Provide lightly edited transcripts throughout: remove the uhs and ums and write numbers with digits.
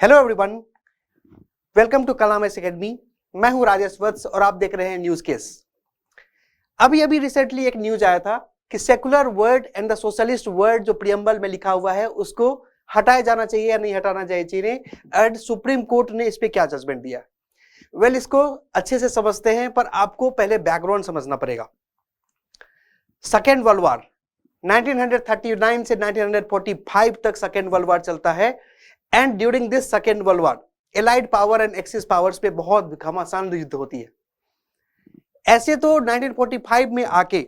Hello everyone, welcome to Kalam's academy. मैं हूं राजेश वत्स और आप देख रहे हैं न्यूज केस। अभी रिसेंटली एक न्यूज आया था कि secular word and the socialist word जो प्रियम्बल में लिखा हुआ है उसको हटाया जाना चाहिए या नहीं हटाना चाहिए, एंड सुप्रीम कोर्ट ने इस पे क्या जजमेंट दिया। वेल, इसको अच्छे से समझते हैं, पर आपको पहले बैकग्राउंड समझना पड़ेगा। सेकेंड वर्ल्ड वॉर 1939 से 1945 तक सेकेंड वर्ल्ड वॉर चलता है, and during this second world war allied power and axis powers पे बहुत घमासान युद्ध होती है। ऐसे तो 1945 में आके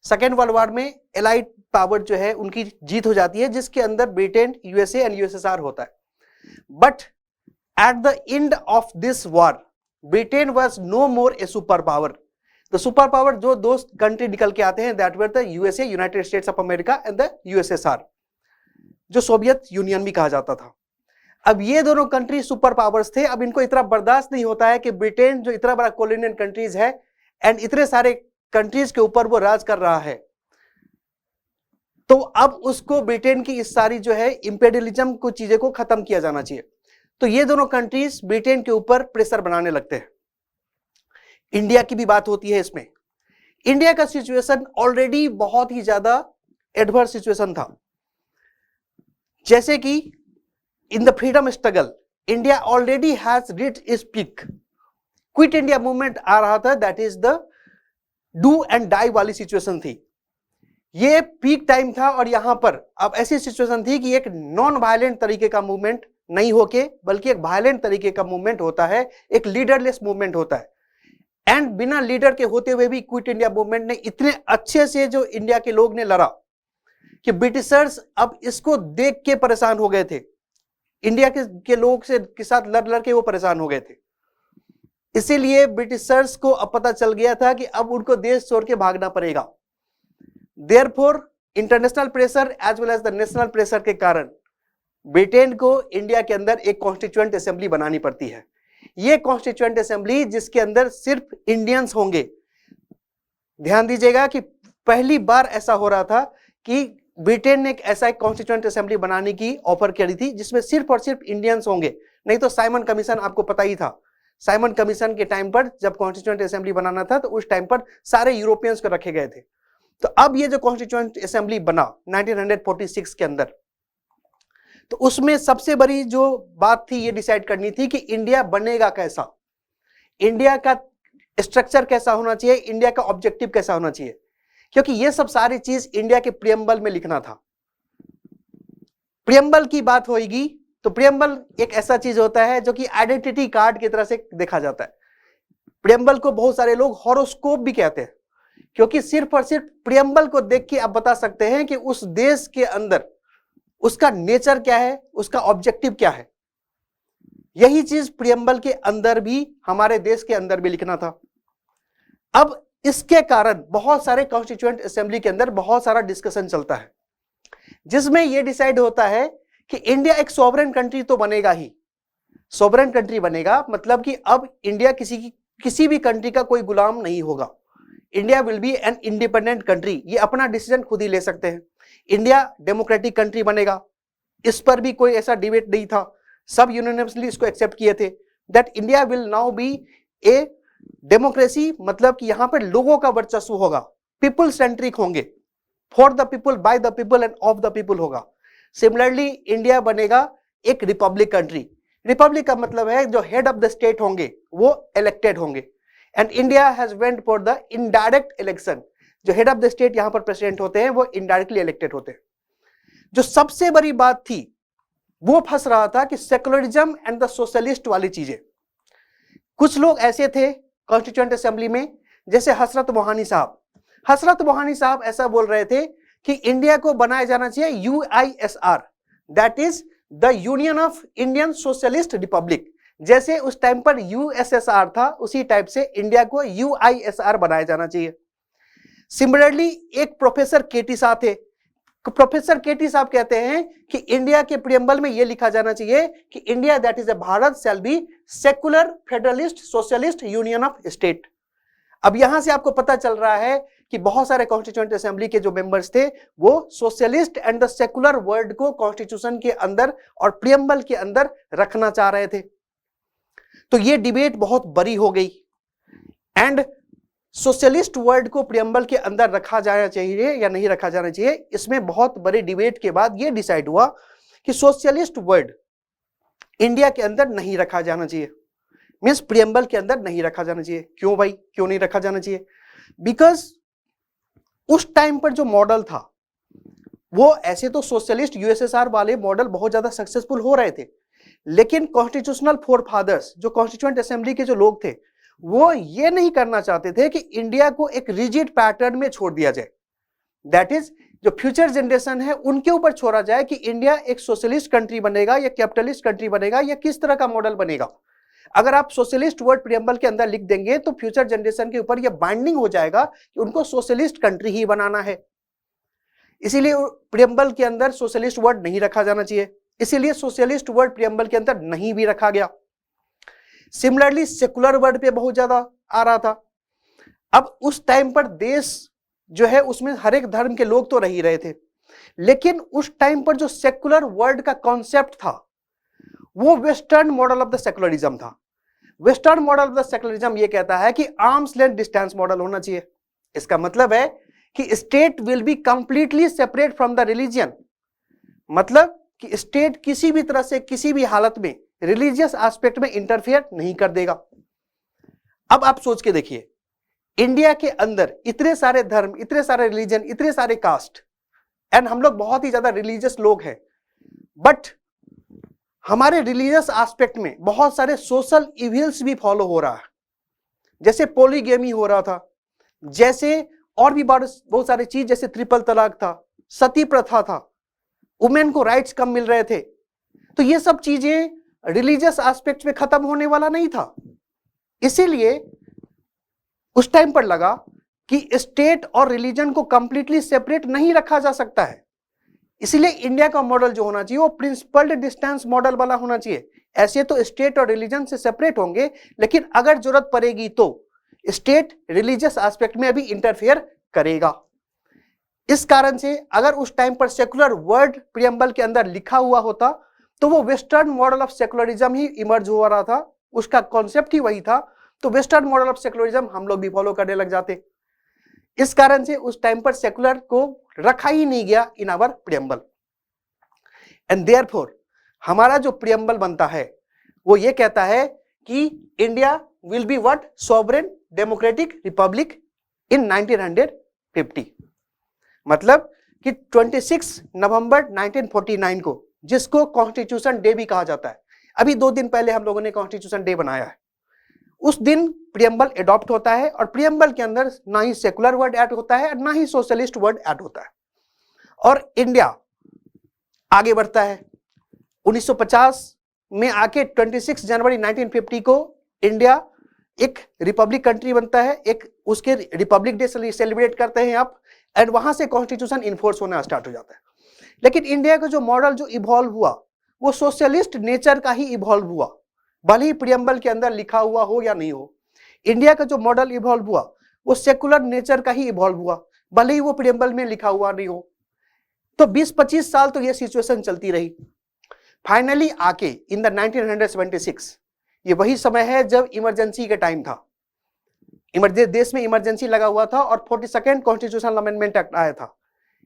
सेकेंड वर्ल्ड वॉर में एलाइड पावर जो है उनकी जीत हो जाती है, जिसके अंदर ब्रिटेन, यूएसए एंड यूएसएसआर होता है। But at the end of this war Britain was no more a super power. तो सुपर पावर जो दो कंट्री निकल के आते हैं, that were the USA, United States of America, and the USSR, जो सोवियत यूनियन भी कहा जाता था। अब ये दोनों कंट्री सुपर पावर्स थे। अब इनको इतना बर्दाश्त नहीं होता है कि ब्रिटेन जो इतना बड़ा कॉलोनियल कंट्रीज है एंड इतने सारे कंट्रीज के ऊपर वो राज कर रहा है, तो अब उसको ब्रिटेन की इस सारी जो है इंपेरियलिज्म को चीजें को खत्म किया जाना चाहिए। तो ये दोनों कंट्रीज ब्रिटेन के ऊपर प्रेशर बनाने लगते हैं। इंडिया की भी बात होती है इसमें। इंडिया का सिचुएशन ऑलरेडी बहुत ही ज्यादा एडवर्स सिचुएशन था। जैसे कि in the freedom struggle India already has reached its peak. Quit India movement आ रहा था, that is the do and die वाली सिचुएशन थी। ये पीक टाइम था और यहां पर अब ऐसी सिचुएशन थी कि एक नॉन वायलेंट तरीके का मूवमेंट नहीं होके बल्कि एक वायलेंट तरीके का मूवमेंट होता है, एक लीडरलेस मूवमेंट होता है। एंड बिना लीडर के होते हुए भी क्विट इंडिया मूवमेंट ने इतने अच्छे से जो इंडिया के लोग ने लड़ा कि ब्रिटिशर्स अब इसको देख के परेशान हो गए थे। इंडिया के लोग से के साथ लड़ के वो परेशान हो गए थे। इसीलिए ब्रिटिशर्स को अब पता चल गया था कि अब उनको देश छोड़ के भागना पड़ेगा। Therefore international pressure as well as the national pressure के कारण ब्रिटेन को इंडिया के अंदर एक कॉन्स्टिट्यूएंट असेंबली बनानी पड़ती है। ये कॉन्स्टिट्यूएंट असेंबली जिसके अंदर सिर्फ इंडियंस होंगे। ध्यान दीजिएगा कि पहली बार ऐसा हो रहा था कि ब्रिटेन ने एक ऐसा एक कॉन्स्टिट्यूएंट असेंबली बनाने की ऑफर करी थी जिसमें सिर्फ और सिर्फ इंडियंस होंगे। नहीं तो साइमन कमीशन आपको पता ही था। साइमन कमीशन के टाइम पर जब कॉन्स्टिट्यूएंट असेंबली बनाना था तो उस टाइम पर सारे यूरोपियंस को रखे गए थे। तो अब ये जो कॉन्स्टिट्यूएंट असेंबली बना 1946 के अंदर, तो उसमें सबसे बड़ी जो बात थी ये डिसाइड करनी थी कि इंडिया बनेगा कैसा, इंडिया का स्ट्रक्चर कैसा होना चाहिए, इंडिया का ऑब्जेक्टिव कैसा होना चाहिए, क्योंकि ये सब सारी चीज इंडिया के प्रियम्बल में लिखना था। प्रियम्बल की बात होगी तो प्रियम्बल एक ऐसा चीज होता है जो कि आइडेंटिटी कार्ड की तरह से देखा जाता है। प्रियम्बल को बहुत सारे लोग हॉरोस्कोप भी कहते हैं, क्योंकि सिर्फ और सिर्फ प्रियम्बल को देख के आप बता सकते हैं कि उस देश के अंदर उसका नेचर क्या है, उसका ऑब्जेक्टिव क्या है। यही चीज प्रियम्बल के अंदर भी, हमारे देश के अंदर भी लिखना था। अब इसके कारण बहुत सारे कॉन्स्टिट्यूएंट असेंबली के अंदर बहुत सारा डिस्कशन चलता है, जिसमें यह डिसाइड होता है कि इंडिया एक सॉवरेन कंट्री तो बनेगा ही। सॉवरेन कंट्री बनेगा मतलब कि अब इंडिया किसी भी कंट्री का कोई गुलाम नहीं होगा। India will B an independent country. ये अपना डिसीजन खुद ही ले सकते हैं। इंडिया डेमोक्रेटिक कंट्री बनेगा, इस पर भी कोई ऐसा डिबेट नहीं था। सब यूनिवर्सली इसको एक्सेप्ट किए थे that India will now be a democracy, मतलब कि यहां पर लोगों का वर्चस्व होगा, पीपल सेंट्रिक होंगे, for the people, by the people and of the people होगा। सिमिलरली इंडिया बनेगा एक रिपब्लिक कंट्री। रिपब्लिक का मतलब है जो हेड ऑफ द स्टेट होंगे वो इलेक्टेड होंगे, and India has went for the indirect election. जो हेड ऑफ द स्टेट यहां पर प्रेसिडेंट होते हैं वो इनडायरेक्टली इलेक्टेड होते हैं। जो सबसे बड़ी बात थी वो फंस रहा था कि सेकुलरिज्म एंड द सोशलिस्ट वाली चीजें। कुछ लोग ऐसे थे कॉन्स्टिट्यूएंट असेंबली में, जैसे हसरत मोहानी साहब। हसरत मोहानी साहब ऐसा बोल रहे थे कि इंडिया को बनाया जाना चाहिए UISR, that is the union of Indian socialist republic. जैसे उस टाइम पर यूएसएसआर था उसी टाइप से इंडिया को यूआईएसआर बनाया जाना चाहिए। सिमिलरली एक प्रोफेसर केटी साहब थे। प्रोफेसर केटी साहब कहते हैं कि इंडिया के प्रियम्बल में यह लिखा जाना चाहिए कि India that is a Bharat shall be secular federalist socialist union of state. अब यहां से आपको पता चल रहा है कि बहुत सारे कॉन्स्टिट्यूएंट असेंबली के जो मेंबर्स थे वो socialist and the secular word को कॉन्स्टिट्यूशन के अंदर और प्रियम्बल के अंदर रखना चाह रहे थे। तो ये डिबेट बहुत बड़ी हो गई एंड सोशलिस्ट वर्ड को प्रियम्बल के अंदर रखा जाना चाहिए या नहीं रखा जाना चाहिए, इसमें बहुत बड़ी डिबेट के बाद ये डिसाइड हुआ कि सोशलिस्ट वर्ड इंडिया के अंदर नहीं रखा जाना चाहिए, मींस प्रियम्बल के अंदर नहीं रखा जाना चाहिए। क्यों भाई, क्यों नहीं रखा जाना चाहिए? बिकॉज उस टाइम पर जो मॉडल था वो, ऐसे तो सोशलिस्ट यूएसएसआर वाले मॉडल बहुत ज्यादा सक्सेसफुल हो रहे थे, लेकिन कॉन्स्टिट्यूशनल फोर फादर्स जो कॉन्स्टिट्यूएंट असेंबली के जो लोग थे वो ये नहीं करना चाहते थे कि इंडिया को एक रिजिड पैटर्न में छोड़ दिया जाए, दैट इज जो फ्यूचर जनरेशन है उनके ऊपर छोड़ा जाए कि इंडिया एक सोशलिस्ट कंट्री बनेगा या कैपिटलिस्ट कंट्री बनेगा या किस तरह का मॉडल बनेगा। अगर आप सोशलिस्ट वर्ड प्रियम्बल के अंदर लिख देंगे तो फ्यूचर जनरेशन के ऊपर यह बाइंडिंग हो जाएगा कि उनको सोशलिस्ट कंट्री ही बनाना है। इसीलिए प्रियम्बल के अंदर सोशलिस्ट वर्ड नहीं रखा जाना चाहिए, इसीलिए सोशलिस्ट वर्ड प्रियम्बल के अंदर नहीं भी रखा गया। सिमिलरली सेकुलर वर्ड पे बहुत ज्यादा आ रहा था। अब उस टाइम पर देश जो है उसमें हर एक धर्म के लोग तो रह ही रहे थे, लेकिन उस टाइम पर जो सेकुलर वर्ड का कॉन्सेप्ट था वो western model of the secularism था। Western model of the secularism ये कहता है कि आर्म्स लेंथ डिस्टेंस मॉडल होना चाहिए। इसका मतलब है कि state will be completely separate from the religion, मतलब कि स्टेट किसी भी तरह से किसी भी हालत में रिलीजियस एस्पेक्ट में इंटरफेयर नहीं कर देगा। अब आप सोच के देखिए, इंडिया के अंदर इतने सारे धर्म, इतने सारे रिलीजन, इतने सारे कास्ट एंड हम लोग बहुत ही ज्यादा रिलीजियस लोग हैं, बट हमारे रिलीजियस एस्पेक्ट में बहुत सारे सोशल इविल्स भी फॉलो हो रहा है, जैसे पोलीगेमी हो रहा था, जैसे और भी बहुत सारी चीज, जैसे ट्रिपल तलाक था, सती प्रथा था, वुमेन को राइट्स कम मिल रहे थे। तो ये सब चीजें रिलीजियस एस्पेक्ट में खत्म होने वाला नहीं था। इसीलिए उस टाइम पर लगा कि स्टेट और रिलीजन को कंप्लीटली सेपरेट नहीं रखा जा सकता है। इसीलिए इंडिया का मॉडल जो होना चाहिए वो प्रिंसिपल्ड डिस्टेंस मॉडल वाला होना चाहिए। ऐसे तो स्टेट और रिलीजन से सेपरेट होंगे, लेकिन अगर जरूरत पड़ेगी तो स्टेट रिलीजियस एस्पेक्ट में भी इंटरफेयर करेगा। इस कारण से अगर उस टाइम पर सेकुलर वर्ड प्रियम्बल के अंदर लिखा हुआ होता तो वो western model of secularism he emerge हो रहा था, उसका कॉन्सेप्ट ही वही था, तो वेस्टर्न मॉडल ऑफ सेकुलरिज्म हम लोग भी फॉलो करने लग जाते। इस कारण से उस टाइम पर सेकुलर को रखा ही नहीं गया in our preamble. And therefore हमारा जो प्रियम्बल बनता है वो ये कहता है कि India will be what, sovereign democratic republic in 1950। मतलब कि 26 नवंबर 1949 को, जिसको कॉन्स्टिट्यूशन डे भी कहा जाता है, अभी 2 दिन पहले हम लोगों ने कॉन्स्टिट्यूशन डे बनाया है, उस दिन प्रियम्बल एडॉप्ट होता है और प्रियम्बल के अंदर ना ही सेकुलर वर्ड ऐड होता है ना ही सोशलिस्ट वर्ड ऐड होता है और इंडिया आगे बढ़ता है। 1950 में आके 26 जनवरी 1950 को इंडिया एक रिपब्लिक कंट्री बनता है, एक उसके रिपब्लिक डे सेलिब्रेट करते हैं आप, एंड वहां से कॉन्स्टिट्यूशन इन्फोर्स होना स्टार्ट हो जाता है। लेकिन इंडिया का जो मॉडल जो इवॉल्व हुआ वो सोशलिस्ट नेचर का ही इवॉल्व हुआ, भले ही प्रियम्बल के अंदर लिखा हुआ हो या नहीं हो। इंडिया का जो मॉडल इवॉल्व हुआ वो सेकुलर नेचर का ही इवॉल्व हुआ, भले ही वो प्रियम्बल में लिखा हुआ नहीं हो। तो 20-25 साल तो ये सिचुएशन चलती रही। फाइनली आके इन द 1976, ये वही समय है जब इमरजेंसी का टाइम था, देश में इमरजेंसी लगा हुआ था और 42nd कॉन्स्टिट्यूशनल अमेंडमेंट एक्ट आया था।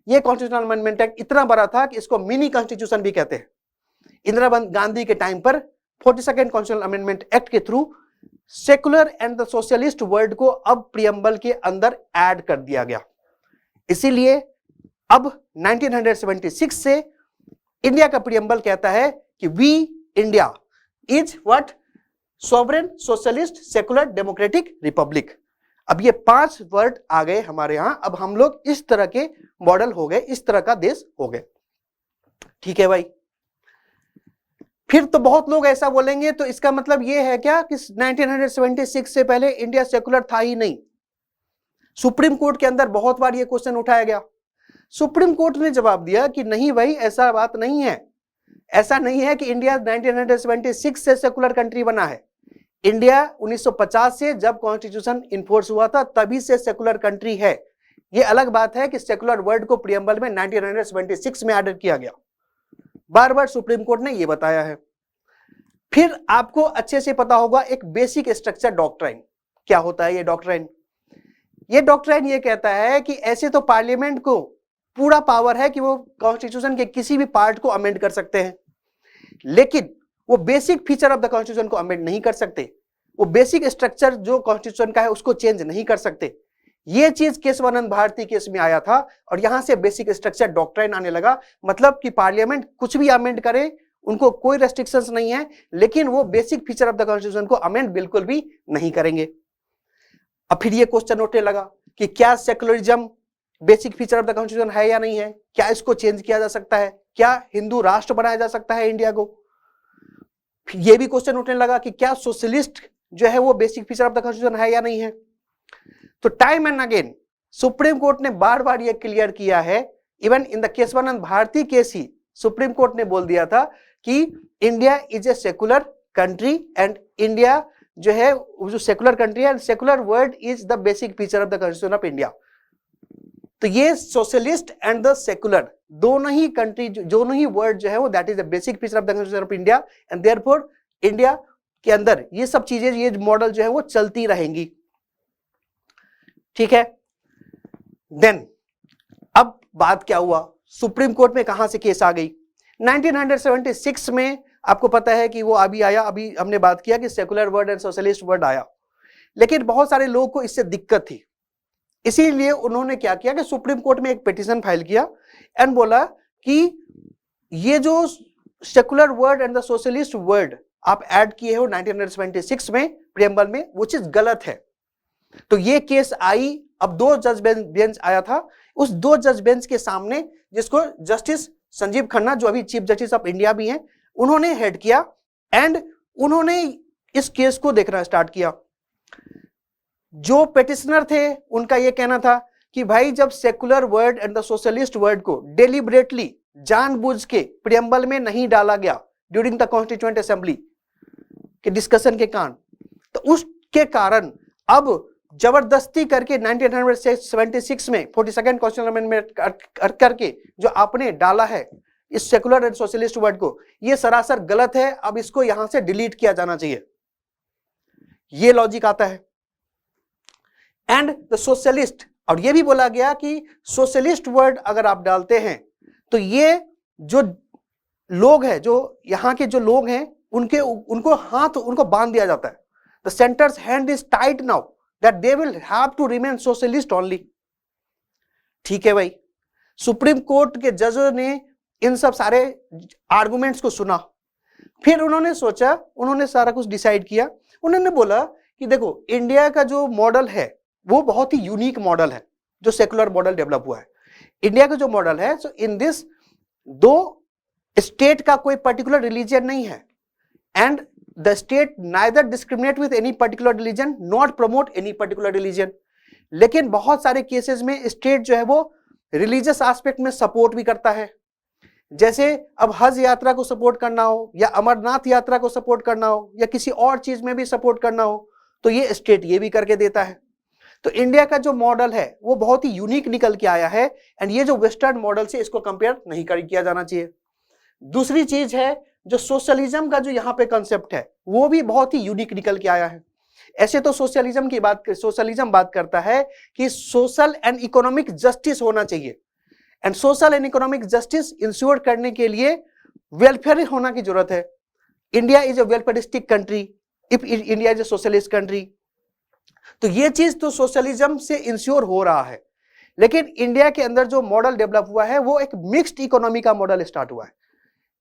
ये कॉन्स्टिट्यूशनल अमेंडमेंट एक्ट इतना बड़ा था कि इसको मिनी कॉन्स्टिट्यूशन भी कहते हैं। इंदिरा गांधी के टाइम पर 42nd कॉन्स्टिट्यूशनल अमेंडमेंट एक्ट के through secular and the socialist word को अब प्रियम्बल के अंदर ऐड कर दिया गया। इसीलिए अब 1976 से इंडिया का प्रियम्बल कहता है कि we India is what, sovereign socialist secular democratic republic. अब ये 5 वर्ड आ गए हमारे यहां, अब हम लोग इस तरह के मॉडल हो गए, इस तरह का देश हो गए। ठीक है भाई। फिर तो बहुत लोग ऐसा बोलेंगे तो इसका मतलब ये है क्या कि 1976 से पहले इंडिया सेकुलर था ही नहीं। सुप्रीम कोर्ट के अंदर बहुत बार ये क्वेश्चन उठाया गया। सुप्रीम कोर्ट ने जवाब दिया कि नहीं भाई, ऐसा बात नहीं है, ऐसा नहीं है कि इंडिया 1976 से सेकुलर कंट्री बना है। इंडिया 1950 से जब कॉन्स्टिट्यूशन इन्फोर्स हुआ था तभी से सेकुलर कंट्री है। ये अलग बात है कि सेकुलर वर्ड को प्रियम्बल में 1976 में ऐड किया गया, बार बार सुप्रीम कोर्ट ने ये बताया है। फिर आपको अच्छे से पता होगा एक बेसिक स्ट्रक्चर डॉक्ट्राइन क्या होता है। ये डॉक्ट्राइन ये कहता है कि ऐसे तो पार्लियामेंट को पूरा पावर है कि वो कॉन्स्टिट्यूशन के किसी भी पार्ट को अमेंड कर सकते हैं, लेकिन वो basic feature of the constitution को अमेंड नहीं कर सकते, वो बेसिक स्ट्रक्चर जो कॉन्स्टिट्यूशन का है उसको चेंज नहीं कर सकते। ये चीज केशवानंद भारती केस में आया था और यहां से बेसिक स्ट्रक्चर डॉक्ट्राइन आने लगा, मतलब कि पार्लियामेंट कुछ भी अमेंड करे, उनको कोई रेस्ट्रिक्शंस नहीं है, लेकिन वो basic feature of the constitution को अमेंड बिल्कुल भी नहीं करेंगे। अब फिर ये क्वेश्चन उठने लगा कि क्या secularism basic feature of the constitution है या नहीं है, क्या इसको चेंज किया जा सकता है, क्या हिंदू राष्ट्र बनाया जा सकता है इंडिया को। फिर ये भी क्वेश्चन उठने लगा कि क्या सोशलिस्ट जो है वो basic feature of the constitution है या नहीं है। तो time and again Supreme Court ने बार बार ये क्लियर किया है, even in the Kesavananda Bharati case ही सुप्रीम कोर्ट ने बोल दिया था कि India is a secular country and India जो है जो सेकुलर कंट्री है, secular word is the basic feature of the constitution of India. तो ये सोशलिस्ट एंड द सेकुलर दोनों ही कंट्री, दोनों ही वर्ड जो है वो that is the basic feature of the constitution of India and therefore India के अंदर ये सब चीजें, ये मॉडल जो है वो चलती रहेंगी। ठीक है, देन अब बात क्या हुआ, सुप्रीम कोर्ट में कहां से केस आ गई। 1976 में आपको पता है कि वो अभी आया, अभी हमने बात किया कि secular word and socialist word आया, लेकिन बहुत सारे लोगों को इससे दिक्कत थी, इसीलिए उन्होंने क्या किया कि सुप्रीम कोर्ट में एक पिटीशन फाइल किया एंड बोला कि ये जो secular word and the socialist word आप ऐड किए हो 1976 में प्रियम्बल में, वो चीज गलत है। तो ये केस आई, अब 2 जज बेंच आया था, उस 2 जज बेंच के सामने जिसको जस्टिस संजीव खन्ना जो अभी चीफ जस्टिस ऑफ इंडिया भी हैं, उन्होंने हेड किया एंड उन्होंने इस केस को देखना स्टार्ट किया। जो पेटिशनर थे उनका यह कहना था कि भाई जब secular word and the socialist word को डेलिबरेटली जानबूझ के प्रियम्बल में नहीं डाला गया ड्यूरिंग द कॉन्स्टिट्यूएंट असेंबली के डिस्कशन के कारण, तो उसके कारण अब जबरदस्ती करके 1976 में 42nd कॉन्स्टिट्यूशनल अमेंडमेंट करके जो आपने डाला है इस सेकुलर एंड सोशलिस्ट वर्ड को, ये सरासर गलत है, अब इसको यहां से डिलीट किया जाना चाहिए। ये लॉजिक आता है। एंड द सोशलिस्ट, और ये भी बोला गया कि सोशलिस्ट वर्ड अगर आप डालते हैं तो ये जो लोग हैं, जो यहां के जो लोग हैं, उनको बांध दिया जाता है। The centre's hand is tight now that they will have to remain socialist only. ठीक है भाई, सुप्रीम कोर्ट के जजों ने इन सब सारे आर्गुमेंट्स को सुना, फिर उन्होंने सोचा, उन्होंने सारा कुछ डिसाइड किया। उन्होंने बोला कि देखो इंडिया का जो मॉडल है वो बहुत ही यूनिक मॉडल है, जो सेकुलर मॉडल डेवलप हुआ है। इंडिया का जो मॉडल है, सो इन दिस दो स्टेट का कोई पर्टिकुलर रिलीजन नहीं है and the state neither discriminate with any particular religion not promote any particular religion, लेकिन बहुत सारे केसेस में स्टेट जो है वो रिलीजियस एस्पेक्ट में सपोर्ट भी करता है। जैसे अब हज यात्रा को सपोर्ट करना हो या अमरनाथ यात्रा को सपोर्ट करना हो या किसी और चीज में भी सपोर्ट करना हो तो ये स्टेट ये भी करके देता है। तो इंडिया का जो मॉडल है वो बहुत ही यूनिक निकल के आया है एंड ये जो वेस्टर्न मॉडल से इसको कंपेयर नहीं किया जाना चाहिए। दूसरी चीज है जो सोशलिज्म का जो यहाँ पे कंसेप्ट है वो भी बहुत ही यूनिक निकल के आया है। ऐसे तो सोशलिज्म बात करता है कि सोशल एंड इकोनॉमिक जस्टिस होना चाहिए and social and economic justice insure करने के लिए वेलफेयर होना की जरूरत है। India is a welfaristic country if India is a socialist country. तो ये चीज तो सोशलिज्म से इंश्योर हो रहा है, लेकिन इंडिया के अंदर जो मॉडल डेवलप हुआ है वो एक मिक्स्ड इकोनॉमी का मॉडल स्टार्ट हुआ है।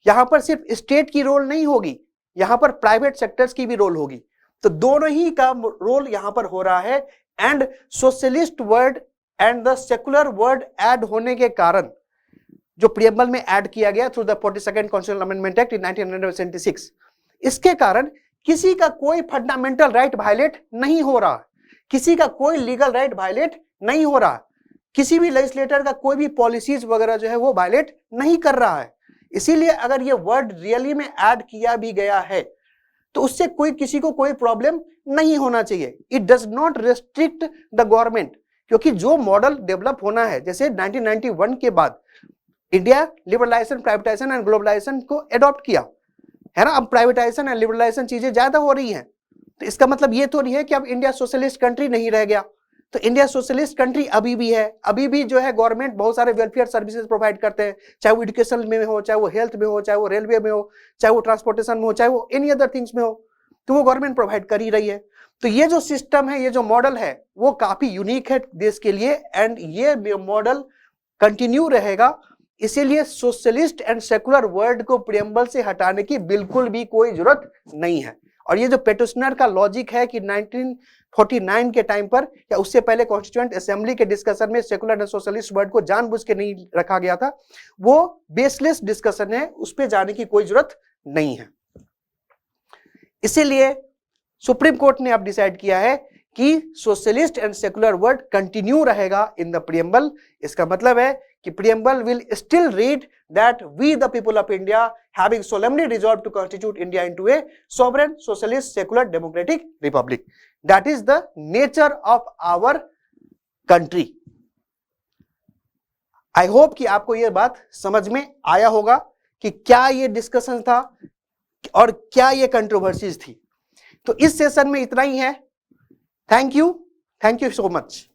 यहां पर सिर्फ स्टेट की रोल नहीं होगी, यहां पर प्राइवेट सेक्टर्स की भी रोल होगी। तो दोनों ही का रोल यहां पर हो रहा है and socialist word and the secular word add होने के कारण जो प्रियम्बल में ऐड किया गया through the 42nd constitutional amendment act in 1976, इसके कारण किसी का कोई फंडामेंटल राइट वायलेट नहीं हो रहा, किसी का कोई लीगल राइट वायलेट नहीं हो रहा, किसी भी लेजिस्लेटर का कोई भी पॉलिसीज वगैरह जो है वो वायलेट नहीं कर रहा है। इसीलिए अगर ये वर्ड रियली में ऐड किया भी गया है तो उससे कोई किसी को कोई प्रॉब्लम नहीं होना चाहिए। It does not restrict the government, क्योंकि जो मॉडल डेवलप होना है, जैसे 1991 के बाद India liberalisation, privatisation and globalisation को एडॉप्ट किया है ना। अब प्राइवेटाइजेशन एंड लिबरलाइजेशन चीजें ज्यादा हो रही हैं, तो इसका मतलब ये तो नहीं है कि अब इंडिया सोशलिस्ट कंट्री नहीं रह गया। तो इंडिया सोशलिस्ट कंट्री अभी भी है, अभी भी जो है गवर्नमेंट बहुत सारे वेलफेयर सर्विसेज प्रोवाइड करते हैं, चाहे वो एजुकेशन में हो, चाहे वो हेल्थ में हो, चाहे वो रेलवे में हो, चाहे वो ट्रांसपोर्टेशन में हो, चाहे वो एनी अदर थिंग्स में हो, तो वो गवर्नमेंट प्रोवाइड कर ही रही है। तो ये जो सिस्टम है, ये जो मॉडल है, वो काफी यूनिक है देश के लिए, एंड ये मॉडल कंटिन्यू रहेगा। इसीलिए सोशलिस्ट एंड सेकुलर वर्ड को प्रियम्बल से हटाने की बिल्कुल भी कोई जरूरत नहीं है। और ये जो पेटिशनर का लॉजिक है कि 1949 के टाइम पर या उससे पहले कॉन्स्टिट्यूएंट असेंबली के डिस्कशन में सेकुलर एंड सोशलिस्ट वर्ड को जानबूझ के नहीं रखा गया था, वो बेसलेस डिस्कशन है, उस पर जाने की कोई जरूरत नहीं है। इसीलिए सुप्रीम कोर्ट ने अब डिसाइड किया है कि socialist and secular word continue रहेगा इन द प्रियम्बल। इसका मतलब है कि preamble will still read that we the people of India having solemnly resolve to constitute India into a sovereign socialist secular democratic republic, that is the nature of our country. I hope कि आपको यह बात समझ में आया होगा कि क्या ये डिस्कशन था और क्या ये कंट्रोवर्सीज थी। तो इस सेशन में इतना ही है। Thank you so much.